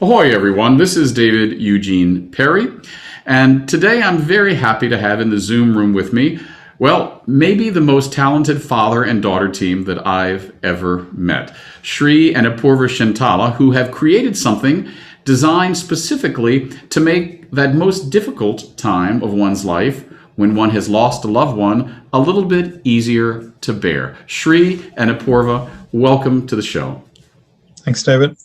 Ahoy, everyone. This is David Eugene Perry, and today I'm very happy to have in the Zoom room with me, well, maybe the most talented father and daughter team that I've ever met. Sree and Apoorva Chintala, who have created something designed specifically to make that most difficult time of one's life, when one has lost a loved one, a little bit easier to bear. Sree and Apoorva, welcome to the show. Thanks, David.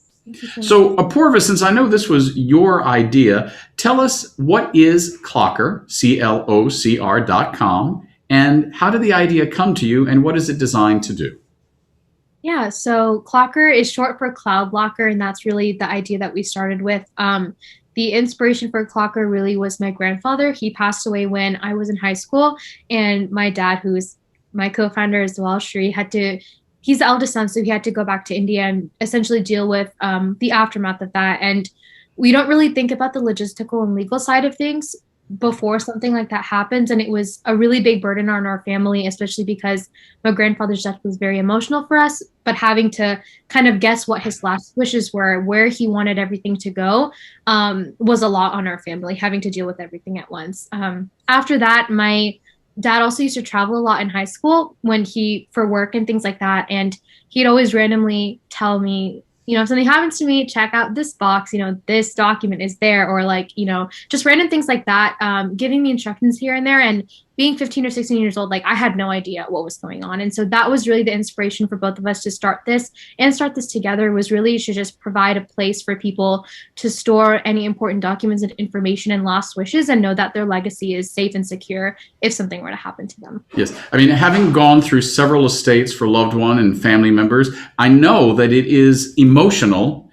So, Apoorva, since I know this was your idea, tell us, what is Clocr, Clocr.com, and how did the idea come to you, and what is it designed to do? Yeah, so Clocr is short for Cloud Blocker, and that's really the idea that we started with. The inspiration for Clocr really was my grandfather. He passed away when I was in high school, and my dad, who is my co-founder as well, Sree, he's the eldest son, so he had to go back to India and essentially deal with the aftermath of that. And we don't really think about the logistical and legal side of things before something like that happens. And it was a really big burden on our family, especially because my grandfather's death was very emotional for us. But having to kind of guess what his last wishes were, where he wanted everything to go, was a lot on our family, having to deal with everything at once. After that, my dad also used to travel a lot in high school for work and things like that. And he'd always randomly tell me, if something happens to me, check out this box, this document is there, or just random things like that, giving me instructions here and there. And being 15 or 16 years old, I had no idea what was going on. And so that was really the inspiration for both of us to start this together, was really to just provide a place for people to store any important documents and information and lost wishes, and know that their legacy is safe and secure if something were to happen to them. Yes. I mean, having gone through several estates for loved one and family members, I know that it is emotional,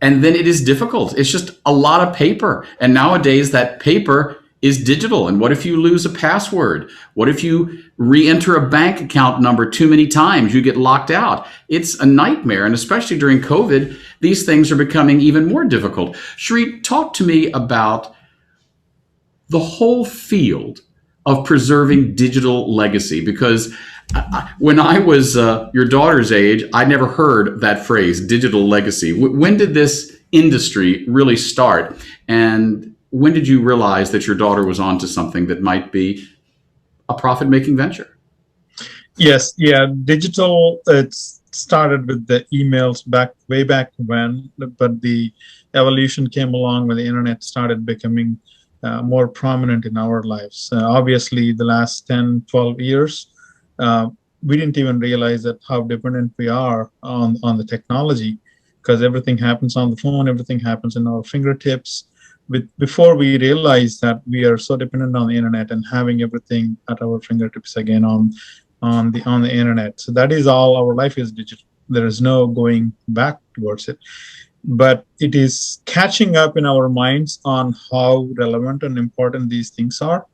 and then it is difficult. It's just a lot of paper. And nowadays that paper is digital. And what if you lose a password? What if you re-enter a bank account number too many times? You get locked out. It's a nightmare. And especially during COVID, these things are becoming even more difficult. Sree, talk to me about the whole field of preserving digital legacy, because when I was your daughter's age, I never heard that phrase, digital legacy. When did this industry really start? And when did you realize that your daughter was onto something that might be a profit-making venture? Yes, yeah, digital, it started with the emails way back when, but the evolution came along when the internet started becoming more prominent in our lives. Obviously, the last 10, 12 years, we didn't even realize that how dependent we are on the technology, because everything happens on the phone, everything happens in our fingertips. Before we realize that we are so dependent on the internet and having everything at our fingertips again on the internet. So that is all, our life is digital. There is no going back towards it. But it is catching up in our minds on how relevant and important these things are.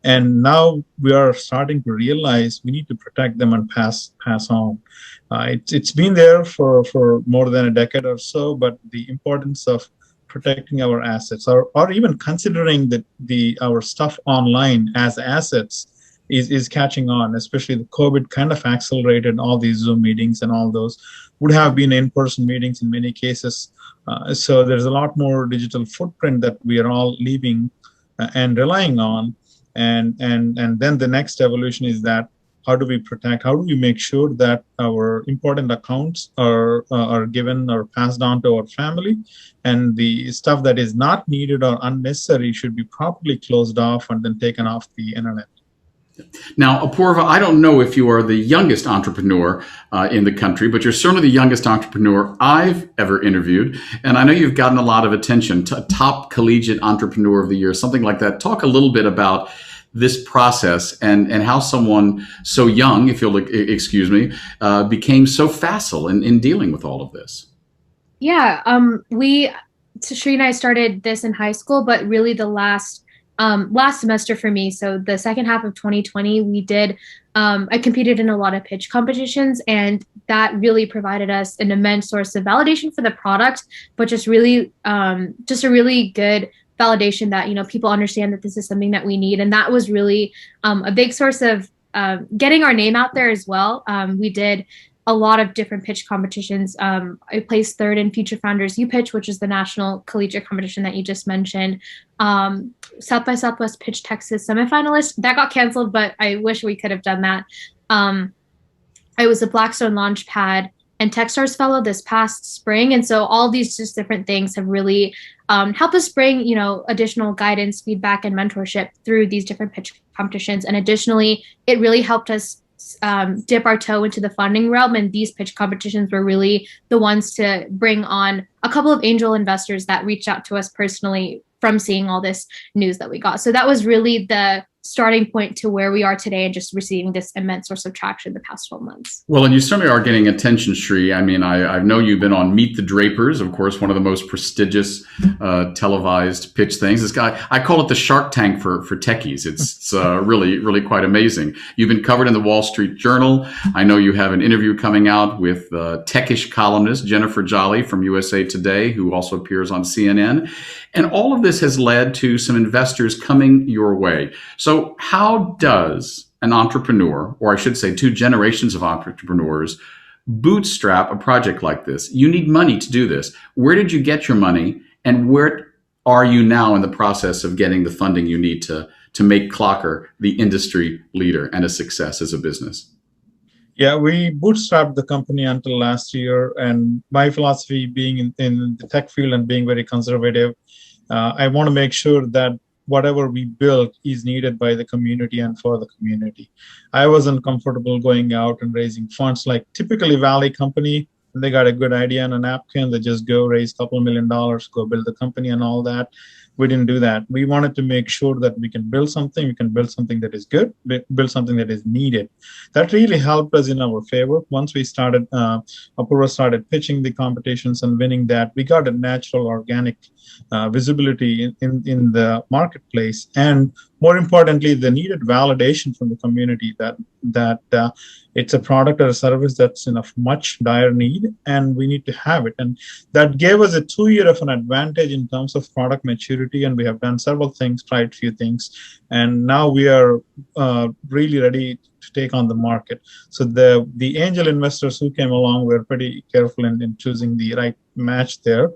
And now we are starting to realize we need to protect them and pass on. It's been there for more than a decade or so, but the importance of protecting our assets, or even considering our stuff online as assets, is catching on. Especially the COVID kind of accelerated all these Zoom meetings, and all those would have been in-person meetings in many cases. So there's a lot more digital footprint that we are all leaving and relying on. And then the next evolution is that, how do we make sure that our important accounts are given or passed on to our family, and the stuff that is not needed or unnecessary should be properly closed off and then taken off the internet. Now, Apoorva, I don't know if you are the youngest entrepreneur in the country, but you're certainly the youngest entrepreneur I've ever interviewed. And I know you've gotten a lot of attention, top collegiate entrepreneur of the year, something like that. Talk a little bit about this process and how someone so young, if you'll excuse me, became so facile in dealing with all of this. Yeah, Sree and I started this in high school, but really the last semester for me, so the second half of 2020, I competed in a lot of pitch competitions, and that really provided us an immense source of validation for the product, but just a really good validation that, people understand that this is something that we need. And that was really a big source of getting our name out there as well. We did a lot of different pitch competitions. I placed third in Future Founders U Pitch, which is the national collegiate competition that you just mentioned. South by Southwest Pitch Texas semifinalist. That got canceled, but I wish we could have done that. I was a Blackstone Launchpad and Techstars Fellow this past spring. And so all these just different things have really helped us bring, additional guidance, feedback, and mentorship through these different pitch competitions. And additionally, it really helped us dip our toe into the funding realm. And these pitch competitions were really the ones to bring on a couple of angel investors that reached out to us personally from seeing all this news that we got. So that was really the starting point to where we are today and just receiving this immense source of traction the past 12 months. Well, and you certainly are getting attention, Sree. I mean, I know you've been on Meet the Drapers, of course, one of the most prestigious televised pitch things. This guy, I call it the Shark Tank for techies. It's really, really quite amazing. You've been covered in the Wall Street Journal. I know you have an interview coming out with techish columnist Jennifer Jolly from USA Today, who also appears on CNN. And all of this has led to some investors coming your way. So how does an entrepreneur, or I should say 2 generations of entrepreneurs, bootstrap a project like this? You need money to do this. Where did you get your money? And where are you now in the process of getting the funding you need to make Clocr the industry leader and a success as a business? Yeah, we bootstrapped the company until last year. And my philosophy being in the tech field and being very conservative, I want to make sure that whatever we build is needed by the community and for the community. I wasn't comfortable going out and raising funds like typically Valley company. They got a good idea on a napkin. They just go raise a couple $1 million, go build the company and all that. We didn't do that. We wanted to make sure that we can build something. We can build something that is good, build something that is needed. That really helped us in our favor. Once we started, Apoorva started pitching the competitions and winning that, we got a natural organic visibility in the marketplace. And more importantly, the needed validation from the community that it's a product or a service that's in a much dire need and we need to have it. And that gave us a 2-year of an advantage in terms of product maturity. And we have done several things, tried a few things. And now we are really ready to take on the market. So the angel investors who came along were pretty careful in choosing the right match there.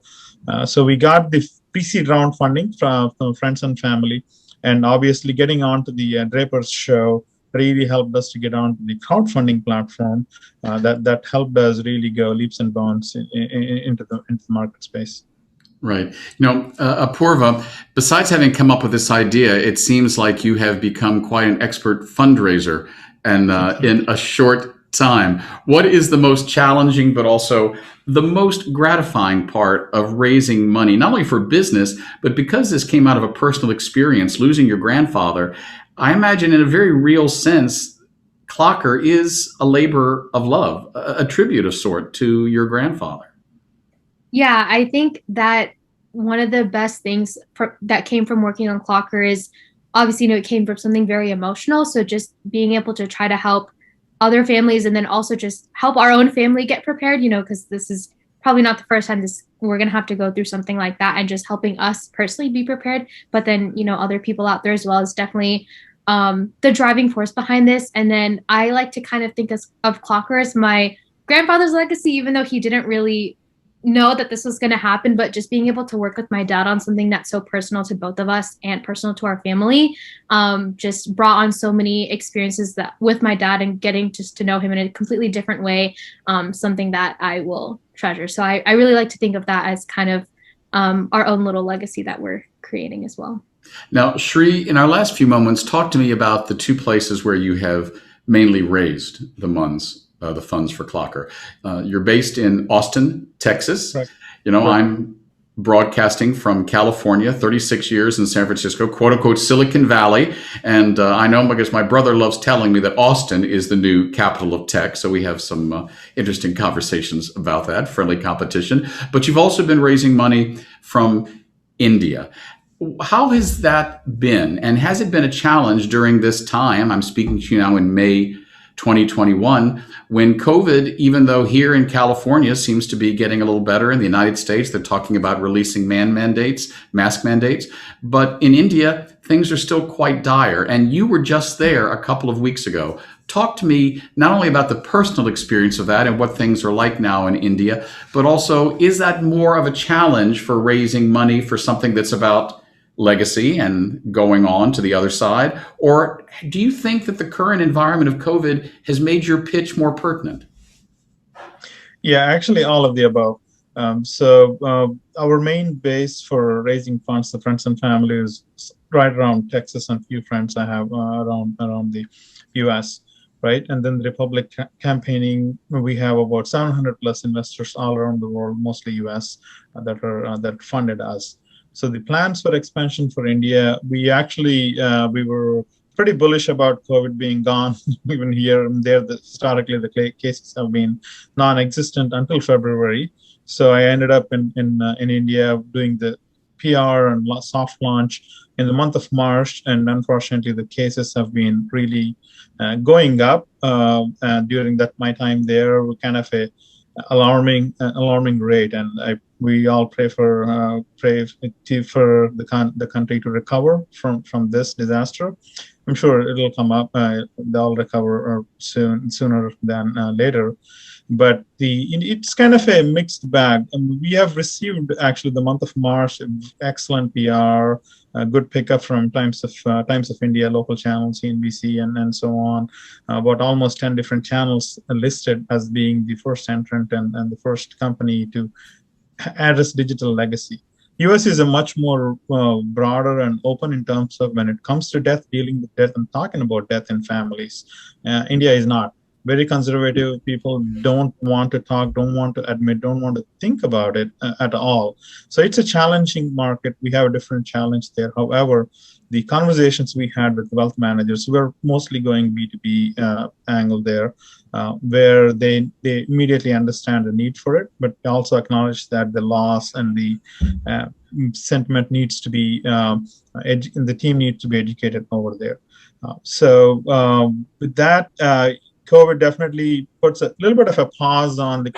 So we got the pre-seed round funding from friends and family. And obviously getting onto the Drapers show really helped us to get onto the crowdfunding platform that helped us really go leaps and bounds into the market space. Right. Apoorva, besides having come up with this idea, it seems like you have become quite an expert fundraiser and in a short time. What is the most challenging, but also the most gratifying part of raising money, not only for business, but because this came out of a personal experience, losing your grandfather? I imagine in a very real sense, Clocr is a labor of love, a tribute of sort to your grandfather. Yeah, I think that one of the best things that came from working on Clocr is obviously, it came from something very emotional. So just being able to try to help other families and then also just help our own family get prepared, because this is probably not the first time we're going to have to go through something like that, and just helping us personally be prepared. But then, other people out there as well is definitely the driving force behind this. And then I like to kind of think of Clocr as my grandfather's legacy, even though he didn't really know that this was going to happen, but just being able to work with my dad on something that's so personal to both of us and personal to our family, just brought on so many experiences that with my dad and getting just to know him in a completely different way, something that I will treasure. So I really like to think of that as kind of our own little legacy that we're creating as well. Now, Sree, in our last few moments, talk to me about the 2 places where you have mainly raised the funds for Clocr. You're based in Austin, Texas. Right. Right. I'm broadcasting from California, 36 years in San Francisco, quote unquote Silicon Valley. And I know because my brother loves telling me that Austin is the new capital of tech. So we have some interesting conversations about that, friendly competition. But you've also been raising money from India. How has that been? And has it been a challenge during this time? I'm speaking to you now in May 2021, when COVID, even though here in California seems to be getting a little better, in the United States, they're talking about releasing mask mandates. But in India, things are still quite dire. And you were just there a couple of weeks ago. Talk to me not only about the personal experience of that and what things are like now in India, but also, is that more of a challenge for raising money for something that's about legacy and going on to the other side? Or do you think that the current environment of COVID has made your pitch more pertinent? Yeah, actually, all of the above. Our main base for raising funds, the friends and family, is right around Texas, and few friends I have around the U.S. Right, and then the Republic campaigning, we have about 700 plus investors all around the world, mostly U.S. That funded us. So the plans for expansion for India, we were pretty bullish about COVID being gone. Even here and there, historically the cases have been non-existent until February. So I ended up in India doing the PR and soft launch in the month of March, and unfortunately the cases have been really going up during my time there. We're kind of a alarming rate, and we all pray for the country to recover from this disaster. I'm sure it'll come up. They'll recover sooner than later. But it's kind of a mixed bag. And we have received actually the month of March excellent PR, good pickup from Times of India, local channels, CNBC, and so on. About almost 10 different channels listed as being the first entrant and the first company to address digital legacy. US is a much more broader and open in terms of when it comes to death, dealing with death and talking about death in families. India is not. Very conservative. People don't want to talk, don't want to admit, don't want to think about it at all. So it's a challenging market. We have a different challenge there. However, the conversations we had with wealth managers were mostly going B2B angle there, where they immediately understand the need for it, but also acknowledge that the loss and the sentiment needs to be, the team needs to be educated over there. With that, COVID definitely puts a little bit of a pause on the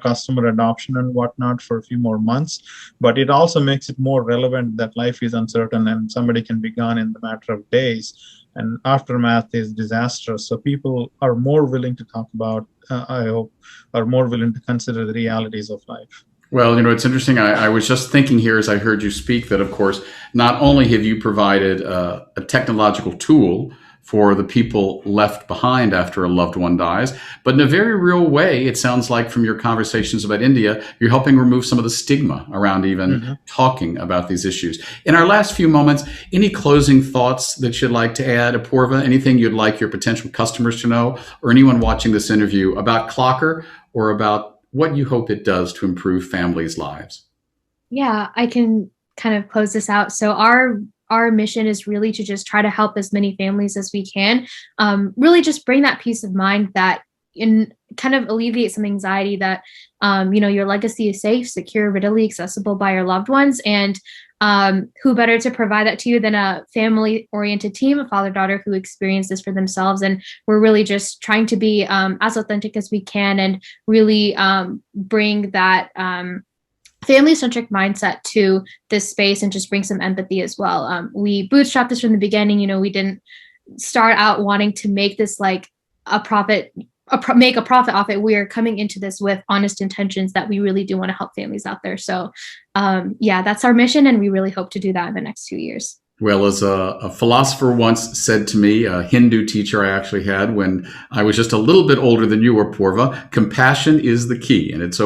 customer adoption and whatnot for a few more months, but it also makes it more relevant that life is uncertain and somebody can be gone in the matter of days, and aftermath is disastrous. So people are more willing to talk about, I hope, are more willing to consider the realities of life. Well, it's interesting. I was just thinking here as I heard you speak that, of course, not only have you provided a technological tool for the people left behind after a loved one dies, but in a very real way, it sounds like from your conversations about India, you're helping remove some of the stigma around even talking about these issues. In our last few moments, any closing thoughts that you'd like to add, Apoorva? Anything you'd like your potential customers to know, or anyone watching this interview, about Clocr or about what you hope it does to improve families' lives? Yeah, I can kind of close this out. So our mission is really to just try to help as many families as we can, really just bring that peace of mind that kind of alleviate some anxiety that, your legacy is safe, secure, readily accessible by your loved ones. And who better to provide that to you than a family-oriented team, a father-daughter who experience this for themselves. And we're really just trying to be as authentic as we can and really bring that family-centric mindset to this space and just bring some empathy as well. We bootstrapped this from the beginning. We didn't start out wanting to make this like a profit, make a profit off it. We are coming into this with honest intentions that we really do want to help families out there. So that's our mission, and we really hope to do that in the next 2 years. Well, as a philosopher once said to me, a Hindu teacher I actually had when I was just a little bit older than you, Apoorva, compassion is the key. And it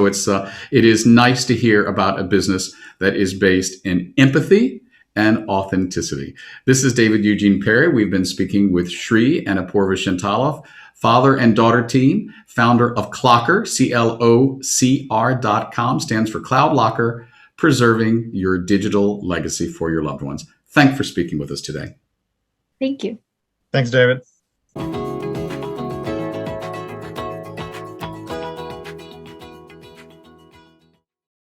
is nice to hear about a business that is based in empathy and authenticity. This is David Eugene Perry. We've been speaking with Sree and Apoorva Chintala, father and daughter team, founder of Clocr, CLOCR.com, stands for Cloud Locker, preserving your digital legacy for your loved ones. Thanks for speaking with us today. Thank you. Thanks, David.